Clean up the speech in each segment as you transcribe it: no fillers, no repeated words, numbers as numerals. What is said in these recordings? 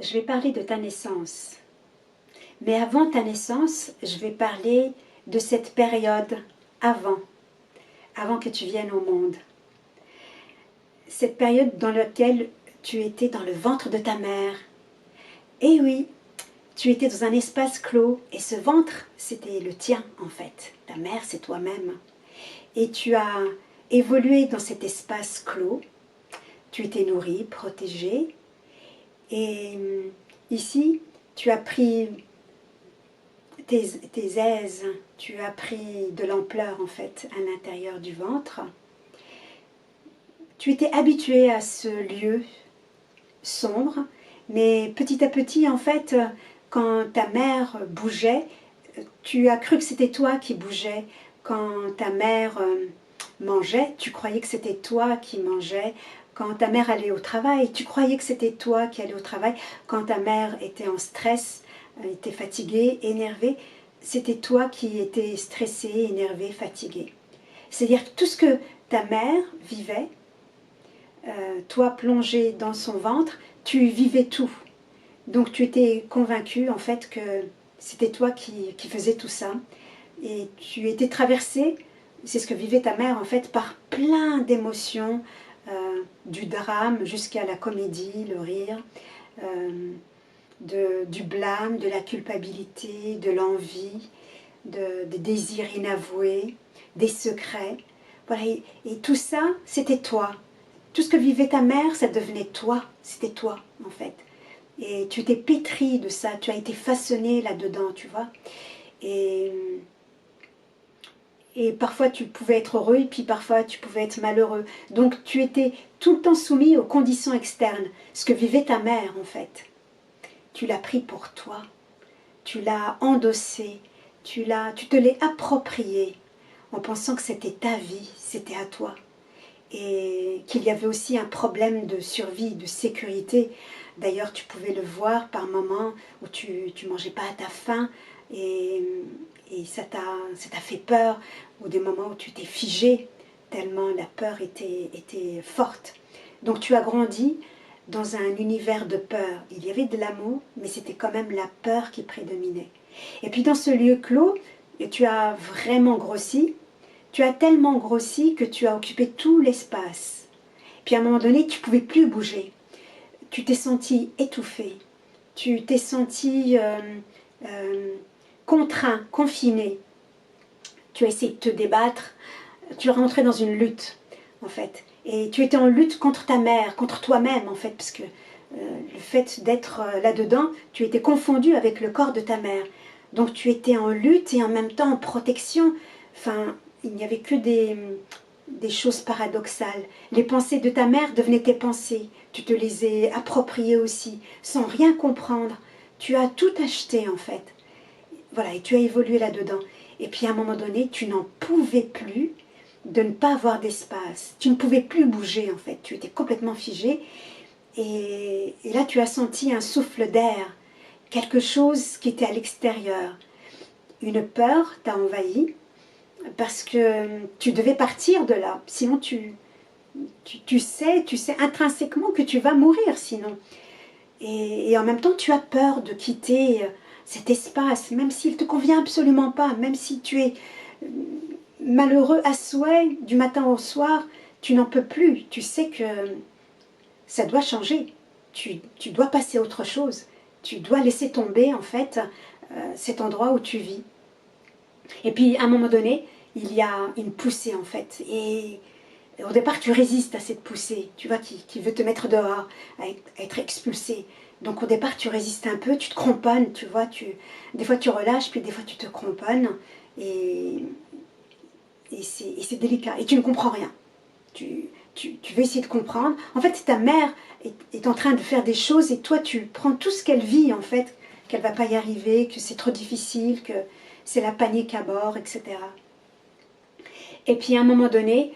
je vais parler de ta naissance. Mais avant ta naissance, je vais parler de cette période avant que tu viennes au monde. Cette période dans laquelle tu étais dans le ventre de ta mère. Et oui, tu étais dans un espace clos et ce ventre, c'était le tien en fait. Ta mère, c'est toi-même. Et tu as évolué dans cet espace clos. Tu étais nourri, protégé. Et ici, tu as pris tes aises, tu as pris de l'ampleur en fait à l'intérieur du ventre. Tu étais habitué à ce lieu sombre, mais petit à petit en fait, quand ta mère bougeait, tu as cru que c'était toi qui bougeais. Quand ta mère mangeait, tu croyais que c'était toi qui mangeais. Quand ta mère allait au travail, tu croyais que c'était toi qui allais au travail. Quand ta mère était en stress, était fatiguée, énervée, c'était toi qui étais stressé, énervé, fatigué. C'est-à-dire que tout ce que ta mère vivait, toi plongé dans son ventre, tu vivais tout. Donc tu étais convaincu en fait que c'était toi qui faisais tout ça. Et tu étais traversé, c'est ce que vivait ta mère en fait, par plein d'émotions, du drame jusqu'à la comédie, le rire, du blâme, de la culpabilité, de l'envie, des désirs inavoués, des secrets. Voilà, et tout ça, c'était toi. Tout ce que vivait ta mère, ça devenait toi, c'était toi en fait. Et tu t'es pétri de ça, tu as été façonné là-dedans, tu vois. Et parfois tu pouvais être heureux et puis parfois tu pouvais être malheureux. Donc tu étais tout le temps soumis aux conditions externes, ce que vivait ta mère en fait. Tu l'as pris pour toi, tu l'as endossé, tu te l'es approprié en pensant que c'était ta vie, c'était à toi. Et qu'il y avait aussi un problème de survie, de sécurité. D'ailleurs, tu pouvais le voir par moments où tu ne mangeais pas à ta faim et ça t'a fait peur, ou des moments où tu t'es figé, tellement la peur était forte. Donc tu as grandi dans un univers de peur. Il y avait de l'amour, mais c'était quand même la peur qui prédominait. Et puis dans ce lieu clos, tu as vraiment grossi. Tu as tellement grossi que tu as occupé tout l'espace. Puis à un moment donné, tu ne pouvais plus bouger. Tu t'es senti étouffé. Tu t'es senti contraint, confiné. Tu as essayé de te débattre. Tu es rentré dans une lutte, en fait. Et tu étais en lutte contre ta mère, contre toi-même, en fait, parce que le fait d'être là-dedans, tu étais confondu avec le corps de ta mère. Donc tu étais en lutte et en même temps en protection. Enfin, il n'y avait que des choses paradoxales. Les pensées de ta mère devenaient tes pensées. Tu te les ai appropriées aussi, sans rien comprendre. Tu as tout acheté, en fait. Voilà, et tu as évolué là-dedans. Et puis à un moment donné, tu n'en pouvais plus de ne pas avoir d'espace. Tu ne pouvais plus bouger, en fait. Tu étais complètement figé. Et là, tu as senti un souffle d'air, quelque chose qui était à l'extérieur. Une peur t'a envahi parce que tu devais partir de là. Sinon, tu sais intrinsèquement que tu vas mourir sinon. Et en même temps, tu as peur de quitter cet espace, même s'il ne te convient absolument pas, même si tu es malheureux à souhait du matin au soir, tu n'en peux plus. Tu sais que ça doit changer. Tu dois passer à autre chose. Tu dois laisser tomber, en fait, cet endroit où tu vis. Et puis, à un moment donné, il y a une poussée, en fait. Et au départ, tu résistes à cette poussée, tu vois, qui veut te mettre dehors, à être expulsé. Donc, au départ, tu résistes un peu, tu te cramponnes, tu vois. Des fois, tu relâches, puis des fois, tu te cramponnes. Et c'est délicat. Et tu ne comprends rien. Tu veux essayer de comprendre. En fait, ta mère est en train de faire des choses et toi, tu prends tout ce qu'elle vit, en fait, qu'elle ne va pas y arriver, que c'est trop difficile, que c'est la panique à bord, etc. Et puis, à un moment donné,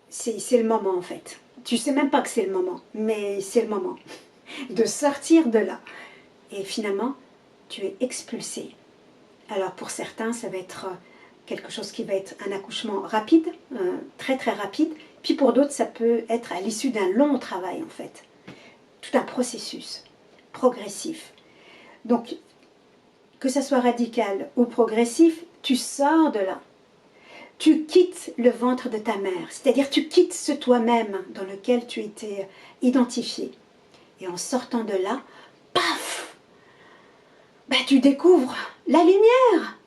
c'est le moment, en fait. Tu ne sais même pas que c'est le moment, mais c'est le moment de sortir de là. Et finalement, tu es expulsé. Alors, pour certains, ça va être quelque chose qui va être un accouchement rapide, très très rapide. Puis pour d'autres, ça peut être à l'issue d'un long travail en fait. tout un processus progressif. Donc, que ça soit radical ou progressif, tu sors de là. Tu quittes le ventre de ta mère, c'est-à-dire tu quittes ce toi-même dans lequel tu étais identifié. Et en sortant de là, paf, ben, tu découvres la lumière.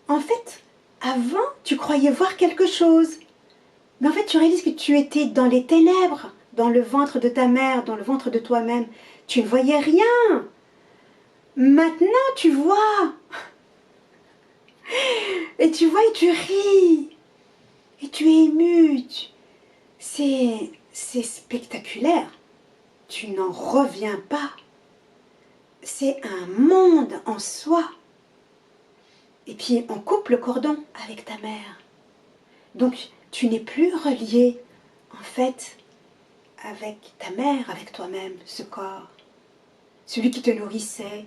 En fait, avant, tu croyais voir quelque chose. Mais en fait, tu réalises que tu étais dans les ténèbres, dans le ventre de ta mère, dans le ventre de toi-même. Tu ne voyais rien. Maintenant, tu vois. Et tu vois et tu ris. Et tu es ému. C'est spectaculaire. Tu n'en reviens pas. C'est un monde en soi. Et puis, on coupe le cordon avec ta mère. Donc, tu n'es plus relié, en fait, avec ta mère, avec toi-même, ce corps. Celui qui te nourrissait,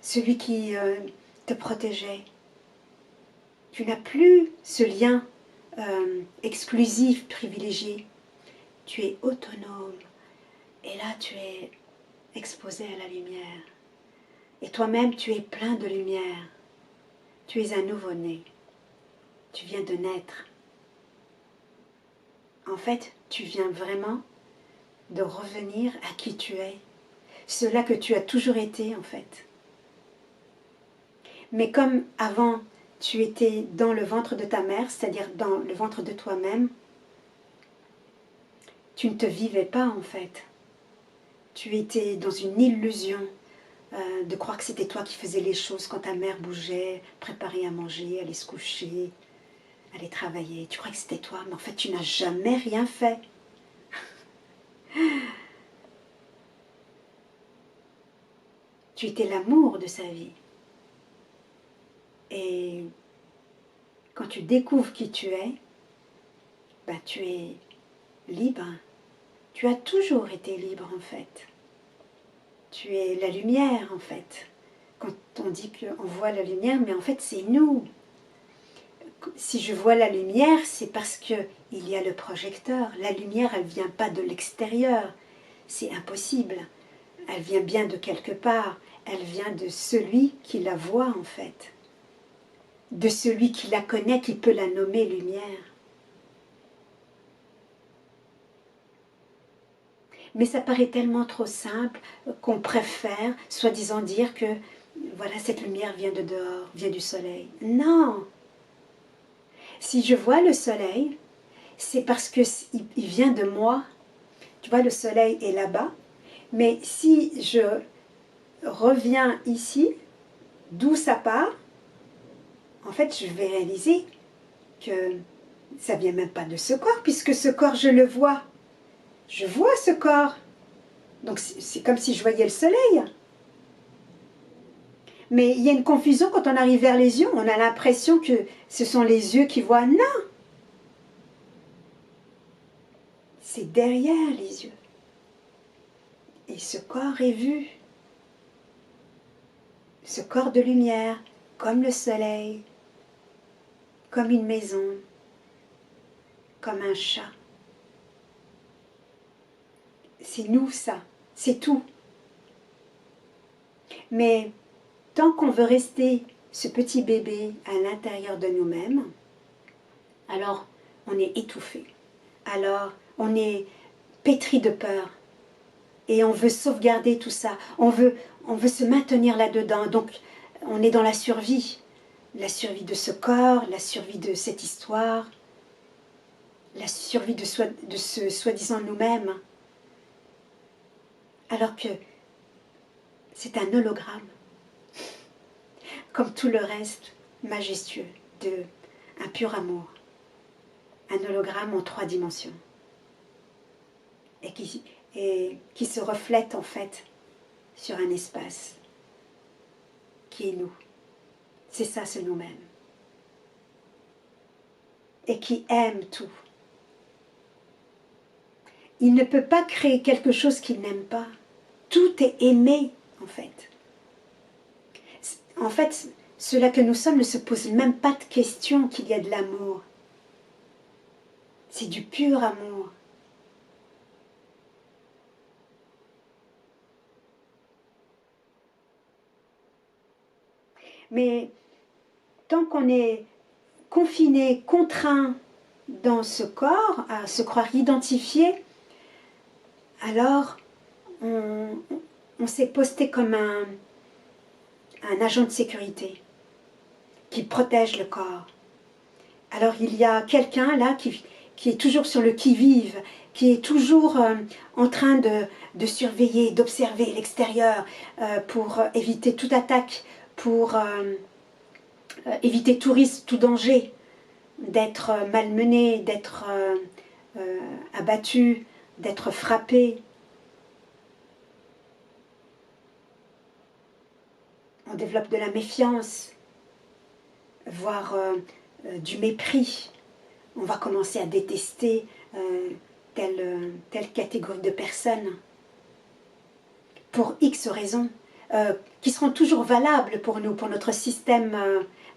celui qui te protégeait. Tu n'as plus ce lien exclusif, privilégié. Tu es autonome. Et là, tu es exposé à la lumière. Et toi-même, tu es plein de lumière. Tu es un nouveau-né. Tu viens de naître. En fait, tu viens vraiment de revenir à qui tu es. Cela que tu as toujours été, en fait. Mais comme avant, tu étais dans le ventre de ta mère, c'est-à-dire dans le ventre de toi-même, tu ne te vivais pas, en fait. Tu étais dans une illusion de croire que c'était toi qui faisais les choses quand ta mère bougeait, préparait à manger, allait se coucher, allait travailler. Tu crois que c'était toi, mais en fait, tu n'as jamais rien fait. Tu étais l'amour de sa vie. Et quand tu découvres qui tu es, ben, tu es libre. Tu as toujours été libre, en fait. Tu es la lumière, en fait. Quand on dit qu'on voit la lumière, mais en fait, c'est nous. Si je vois la lumière, c'est parce qu'il y a le projecteur. La lumière, elle ne vient pas de l'extérieur. C'est impossible. Elle vient bien de quelque part. Elle vient de celui qui la voit, en fait. De celui qui la connaît, qui peut la nommer lumière. Mais ça paraît tellement trop simple qu'on préfère, soi-disant, dire que voilà, cette lumière vient de dehors, vient du soleil. Non! Si je vois le soleil, c'est parce qu'il vient de moi. Tu vois, le soleil est là-bas. Mais si je reviens ici, d'où ça part, en fait, je vais réaliser que ça vient même pas de ce corps, puisque ce corps, je le vois. Je vois ce corps. Donc, c'est comme si je voyais le soleil. Mais il y a une confusion quand on arrive vers les yeux. On a l'impression que ce sont les yeux qui voient. Non! C'est derrière les yeux. Et ce corps est vu. Ce corps de lumière, comme le soleil, comme une maison, comme un chat. C'est nous, ça. C'est tout. Mais tant qu'on veut rester ce petit bébé à l'intérieur de nous-mêmes, alors on est étouffé. Alors on est pétri de peur. Et on veut sauvegarder tout ça. On veut se maintenir là-dedans. Donc on est dans la survie. La survie de ce corps, la survie de cette histoire, la survie de ce soi-disant nous-mêmes. Alors que c'est un hologramme. Comme tout le reste majestueux de un pur amour. Un hologramme en 3 dimensions. Et qui se reflète en fait sur un espace qui est nous. C'est ça, ce nous-mêmes. Et qui aime tout. Il ne peut pas créer quelque chose qu'il n'aime pas. Tout est aimé, en fait. En fait, cela que nous sommes ne se pose même pas de question qu'il y a de l'amour. C'est du pur amour. Mais tant qu'on est confiné, contraint dans ce corps, à se croire identifié, alors on s'est posté comme un agent de sécurité qui protège le corps. Alors il y a quelqu'un là qui est toujours sur le qui-vive, qui est toujours en train de surveiller, d'observer l'extérieur pour éviter toute attaque, pour éviter tout risque, tout danger, d'être malmené, d'être abattu, d'être frappé. On développe de la méfiance, voire du mépris. On va commencer à détester telle catégorie de personnes pour X raisons qui seront toujours valables pour nous, pour notre système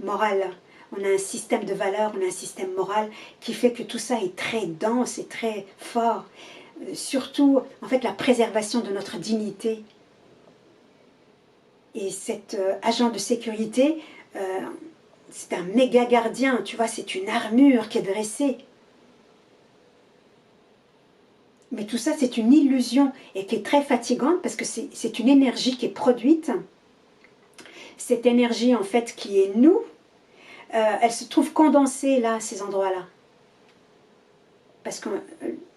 moral. On a un système de valeurs, on a un système moral qui fait que tout ça est très dense et très fort. Surtout, en fait, la préservation de notre dignité. Et cet agent de sécurité, c'est un méga gardien, tu vois, c'est une armure qui est dressée. Mais tout ça, c'est une illusion et qui est très fatigante parce que c'est une énergie qui est produite. Cette énergie, en fait, qui est nous, elle se trouve condensée là, à ces endroits-là. Parce que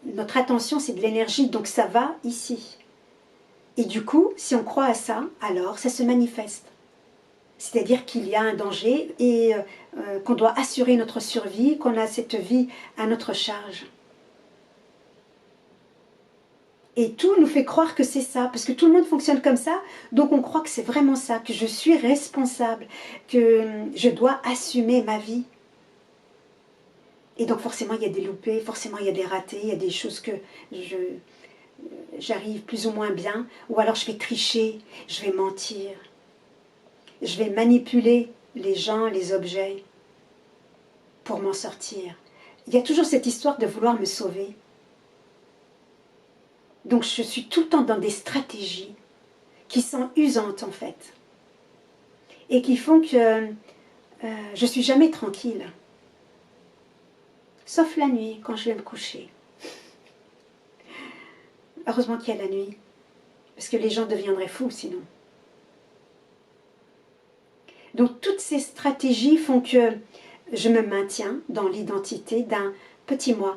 notre attention, c'est de l'énergie, donc ça va ici. Et du coup, si on croit à ça, alors ça se manifeste. C'est-à-dire qu'il y a un danger et qu'on doit assurer notre survie, qu'on a cette vie à notre charge. Et tout nous fait croire que c'est ça, parce que tout le monde fonctionne comme ça, donc on croit que c'est vraiment ça, que je suis responsable, que je dois assumer ma vie. Et donc forcément il y a des loupés, forcément il y a des ratés, il y a des choses que j'arrive plus ou moins bien, ou alors je vais tricher, je vais mentir, je vais manipuler les gens, les objets, pour m'en sortir. Il y a toujours cette histoire de vouloir me sauver. Donc je suis tout le temps dans des stratégies qui sont usantes en fait. Et qui font que je ne suis jamais tranquille. Sauf la nuit, quand je vais me coucher. Heureusement qu'il y a la nuit. Parce que les gens deviendraient fous sinon. Donc toutes ces stratégies font que je me maintiens dans l'identité d'un petit moi.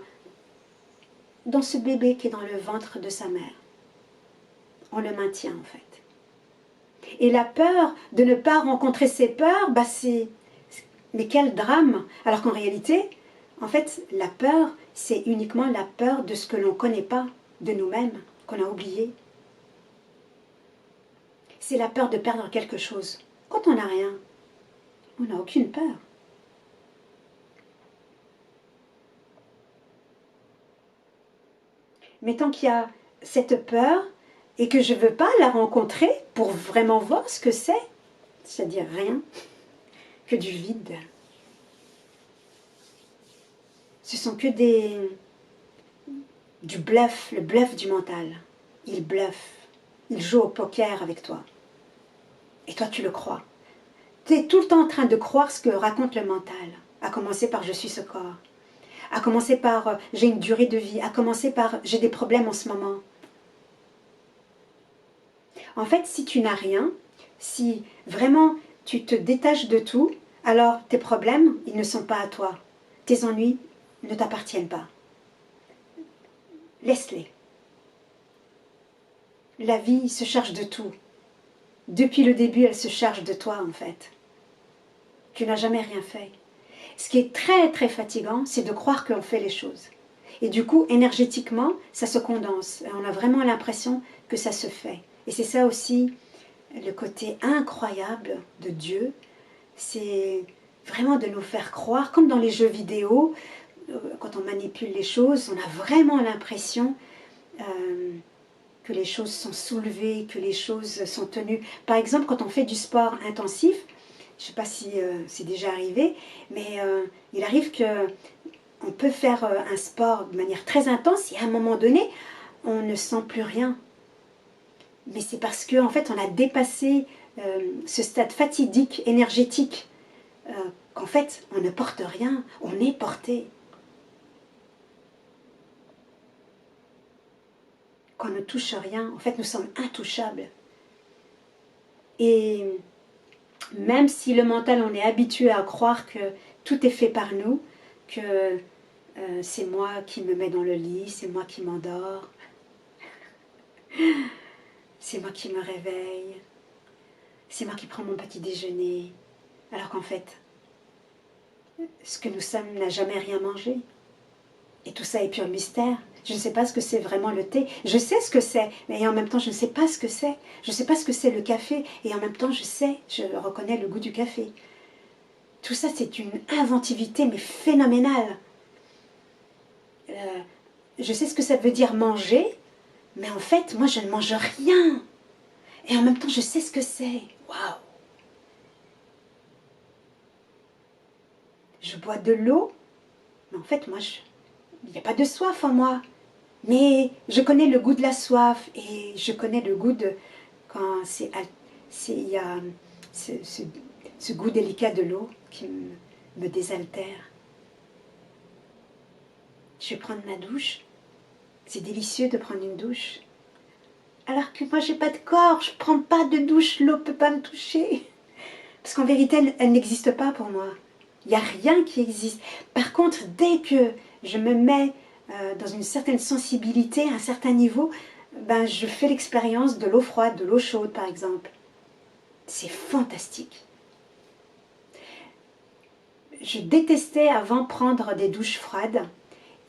Dans ce bébé qui est dans le ventre de sa mère. On le maintient en fait. Et la peur de ne pas rencontrer ses peurs, bah c'est... Mais quel drame! Alors qu'en réalité, en fait, la peur, c'est uniquement la peur de ce que l'on ne connaît pas de nous-mêmes, qu'on a oublié. C'est la peur de perdre quelque chose. Quand on n'a rien, on n'a aucune peur. Mais tant qu'il y a cette peur et que je ne veux pas la rencontrer pour vraiment voir ce que c'est-à-dire rien, que du vide. Ce sont que du bluff, le bluff du mental. Il bluffe, il joue au poker avec toi. Et toi, tu le crois. Tu es tout le temps en train de croire ce que raconte le mental. À commencer par « je suis ce corps ». À commencer par « j'ai une durée de vie ». À commencer par « j'ai des problèmes en ce moment ». En fait, si tu n'as rien, si vraiment tu te détaches de tout, alors tes problèmes, ils ne sont pas à toi. Tes ennuis ne t'appartiennent pas. Laisse-les. La vie se charge de tout. Depuis le début, elle se charge de toi, en fait. Tu n'as jamais rien fait. Ce qui est très, très fatigant, c'est de croire qu'on fait les choses. Et du coup, énergétiquement, ça se condense. On a vraiment l'impression que ça se fait. Et c'est ça aussi, le côté incroyable de Dieu. C'est vraiment de nous faire croire, comme dans les jeux vidéo, quand on manipule les choses, on a vraiment l'impression que les choses sont soulevées, que les choses sont tenues. Par exemple, quand on fait du sport intensif, je ne sais pas si c'est déjà arrivé, mais il arrive qu'on peut faire un sport de manière très intense et à un moment donné, on ne sent plus rien. Mais c'est parce qu'en fait, on a dépassé ce stade fatidique, énergétique, qu'en fait, on ne porte rien, on est porté. Qu'on ne touche rien, en fait, nous sommes intouchables. Et même si le mental, on est habitué à croire que tout est fait par nous, que c'est moi qui me mets dans le lit, c'est moi qui m'endors, c'est moi qui me réveille, c'est moi qui prends mon petit déjeuner, alors qu'en fait, ce que nous sommes n'a jamais rien mangé. Et tout ça est pur mystère. Je ne sais pas ce que c'est vraiment le thé. Je sais ce que c'est, mais en même temps, je ne sais pas ce que c'est. Je ne sais pas ce que c'est le café, et en même temps, je reconnais le goût du café. Tout ça, c'est une inventivité, mais phénoménale. Je sais ce que ça veut dire manger, mais en fait, moi, je ne mange rien. Et en même temps, je sais ce que c'est. Waouh! Je bois de l'eau, mais en fait, moi, il n'y a pas de soif en moi. Mais je connais le goût de la soif et je connais le goût de quand il y a ce goût délicat de l'eau qui me désaltère. Je vais prendre ma douche. C'est délicieux de prendre une douche. Alors que moi, j'ai pas de corps, je prends pas de douche, l'eau peut pas me toucher. Parce qu'en vérité, elle n'existe pas pour moi. Il n'y a rien qui existe. Par contre, dès que je me mets dans une certaine sensibilité, à un certain niveau, ben, je fais l'expérience de l'eau froide, de l'eau chaude par exemple. C'est fantastique. Je détestais avant prendre des douches froides.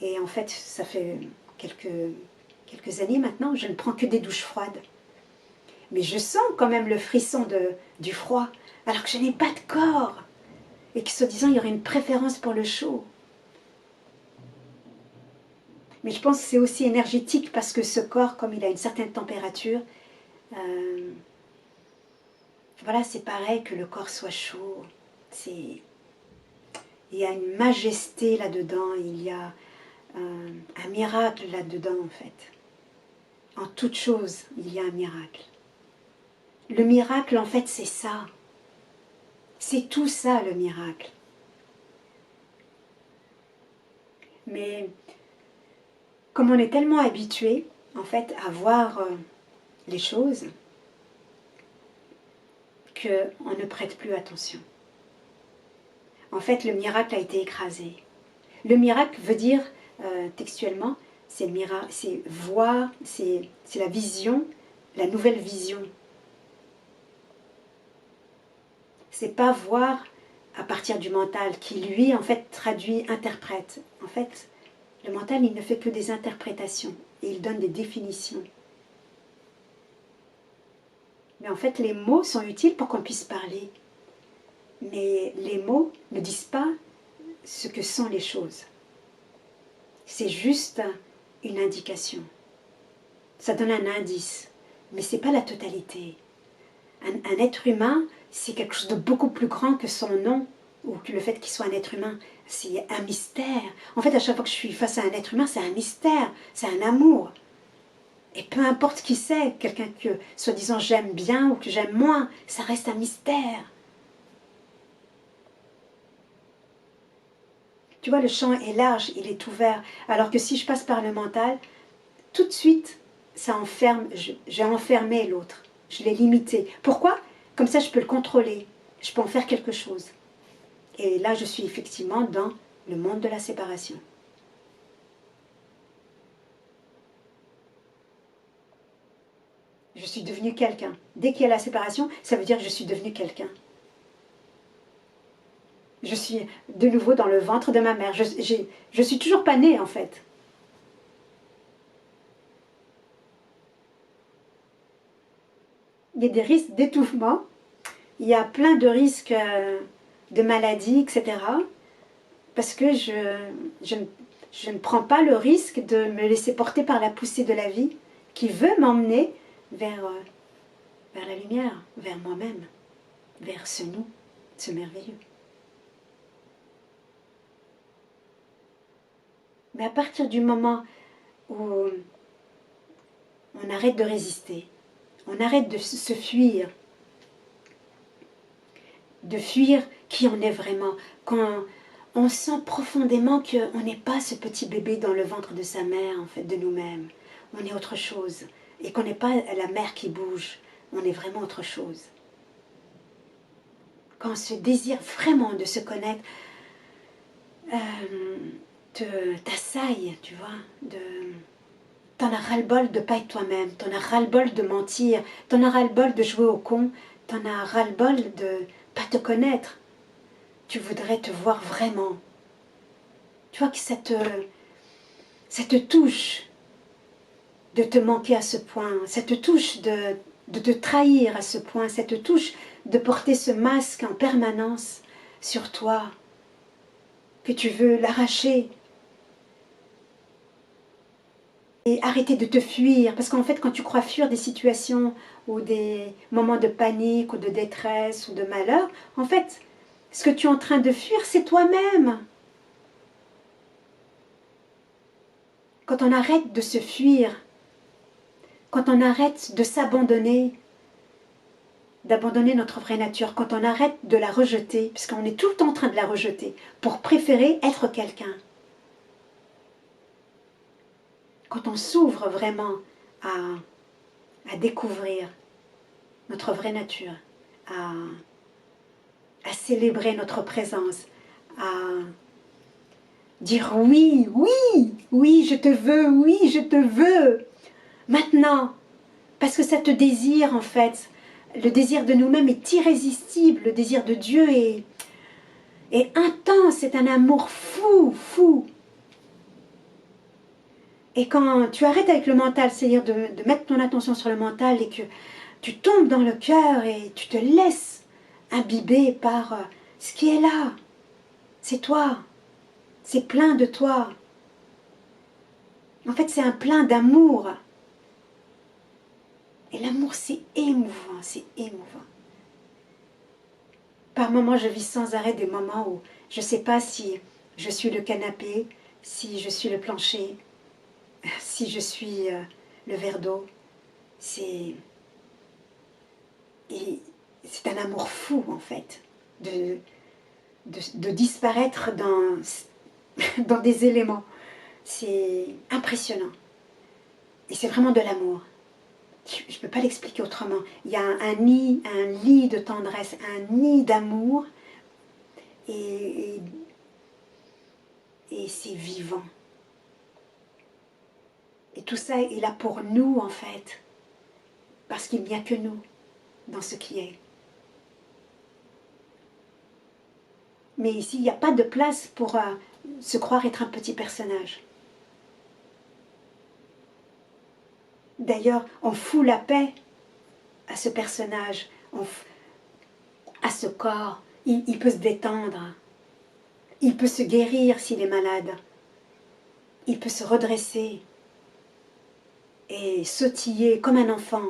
Et en fait, ça fait quelques années maintenant, je ne prends que des douches froides. Mais je sens quand même le frisson du froid, alors que je n'ai pas de corps. Et que soi-disant, il y aurait une préférence pour le chaud. Mais je pense que c'est aussi énergétique parce que ce corps, comme il a une certaine température, voilà, c'est pareil que le corps soit chaud. Il y a une majesté là-dedans, il y a un miracle là-dedans en fait. En toute chose, il y a un miracle. Le miracle, en fait, c'est ça. C'est tout ça, le miracle. Mais comme on est tellement habitué, en fait, à voir les choses, qu'on ne prête plus attention. En fait, le miracle a été écrasé. Le miracle veut dire, textuellement, c'est voir, c'est la vision, la nouvelle vision. C'est pas voir à partir du mental, qui lui, en fait, traduit, interprète. En fait, le mental, il ne fait que des interprétations, et il donne des définitions. Mais en fait, les mots sont utiles pour qu'on puisse parler. Mais les mots ne disent pas ce que sont les choses. C'est juste une indication. Ça donne un indice, mais ce n'est pas la totalité. Un être humain, c'est quelque chose de beaucoup plus grand que son nom, ou que le fait qu'il soit un être humain. C'est un mystère. En fait, à chaque fois que je suis face à un être humain, c'est un mystère, c'est un amour. Et peu importe qui c'est, quelqu'un que, soi-disant, j'aime bien ou que j'aime moins, ça reste un mystère. Tu vois, le champ est large, il est ouvert. Alors que si je passe par le mental, tout de suite, ça enferme, j'ai enfermé l'autre. Je l'ai limité. Pourquoi? Comme ça, je peux le contrôler. Je peux en faire quelque chose. Et là, je suis effectivement dans le monde de la séparation. Je suis devenue quelqu'un. Dès qu'il y a la séparation, ça veut dire que je suis devenue quelqu'un. Je suis de nouveau dans le ventre de ma mère. Je suis toujours pas née, en fait. Il y a des risques d'étouffement. Il y a plein de risques de maladies, etc. Parce que je ne prends pas le risque de me laisser porter par la poussée de la vie qui veut m'emmener vers la lumière, vers moi-même, vers ce nous, ce merveilleux. Mais à partir du moment où on arrête de résister, on arrête de se fuir, de fuir qui on est vraiment. Quand on sent profondément qu'on n'est pas ce petit bébé dans le ventre de sa mère, en fait, de nous-mêmes. On est autre chose. Et qu'on n'est pas la mère qui bouge. On est vraiment autre chose. Quand on se désire vraiment de se connaître, t'assaille, tu vois, t'en as ras-le-bol de ne pas être toi-même, t'en as ras-le-bol de mentir, t'en as ras-le-bol de jouer au con, t'en as ras-le-bol de pas te connaître. Tu voudrais te voir vraiment. Tu vois que ça te touche de te manquer à ce point, ça te touche de te trahir à ce point, ça te touche de porter ce masque en permanence sur toi, que tu veux l'arracher. Et arrêter de te fuir, parce qu'en fait quand tu crois fuir des situations ou des moments de panique ou de détresse ou de malheur, en fait ce que tu es en train de fuir c'est toi-même. Quand on arrête de se fuir, quand on arrête de s'abandonner, d'abandonner notre vraie nature, quand on arrête de la rejeter, puisqu'on est tout le temps en train de la rejeter, pour préférer être quelqu'un. Quand on s'ouvre vraiment à découvrir notre vraie nature, à célébrer notre présence, à dire oui, oui, oui, je te veux, oui, je te veux, maintenant, parce que ça te désire en fait. Le désir de nous-mêmes est irrésistible, le désir de Dieu est intense, c'est un amour fou, fou. Et quand tu arrêtes avec le mental, c'est-à-dire de mettre ton attention sur le mental et que tu tombes dans le cœur et tu te laisses imbiber par ce qui est là, c'est toi, c'est plein de toi. En fait, c'est un plein d'amour. Et l'amour, c'est émouvant, c'est émouvant. Par moments, je vis sans arrêt des moments où je ne sais pas si je suis le canapé, si je suis le plancher, si je suis le verre d'eau. C'est un amour fou, en fait, de disparaître dans des éléments. C'est impressionnant. Et c'est vraiment de l'amour. Je ne peux pas l'expliquer autrement. Il y a un lit de tendresse, un nid d'amour, et c'est vivant. Et tout ça est là pour nous, en fait, parce qu'il n'y a que nous dans ce qui est. Mais ici, il n'y a pas de place pour se croire être un petit personnage. D'ailleurs, on fout la paix à ce personnage, à ce corps. Il peut se détendre. Il peut se guérir s'il est malade. Il peut se redresser et sautiller comme un enfant,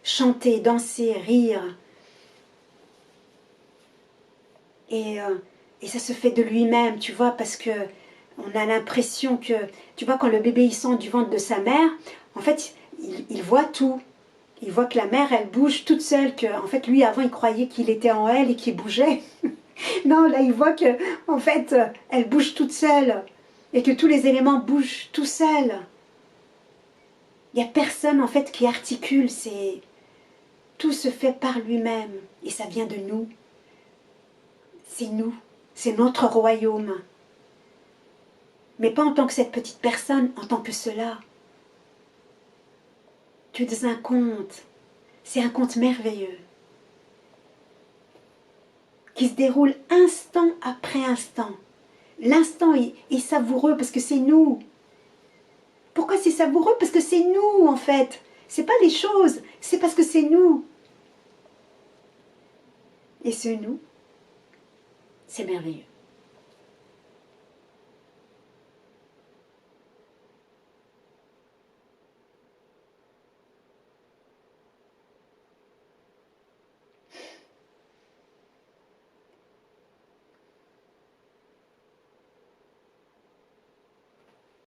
chanter, danser, rire. Et ça se fait de lui-même, tu vois, parce que on a l'impression que, tu vois, quand le bébé il sort du ventre de sa mère, en fait, il voit tout. Il voit que la mère, elle bouge toute seule, que, en fait, lui, avant, il croyait qu'il était en elle et qu'il bougeait. Non, là, il voit que, en fait, elle bouge toute seule et que tous les éléments bougent tout seuls. Il n'y a personne, en fait, qui articule. Tout se fait par lui-même et ça vient de nous. C'est nous, c'est notre royaume. Mais pas en tant que cette petite personne, en tant que cela. Tu es dans un conte. C'est un conte merveilleux. Qui se déroule instant après instant. L'instant est savoureux parce que c'est nous. Pourquoi c'est savoureux? Parce que c'est nous, en fait. C'est pas les choses, c'est parce que c'est nous. Et ce nous, c'est merveilleux.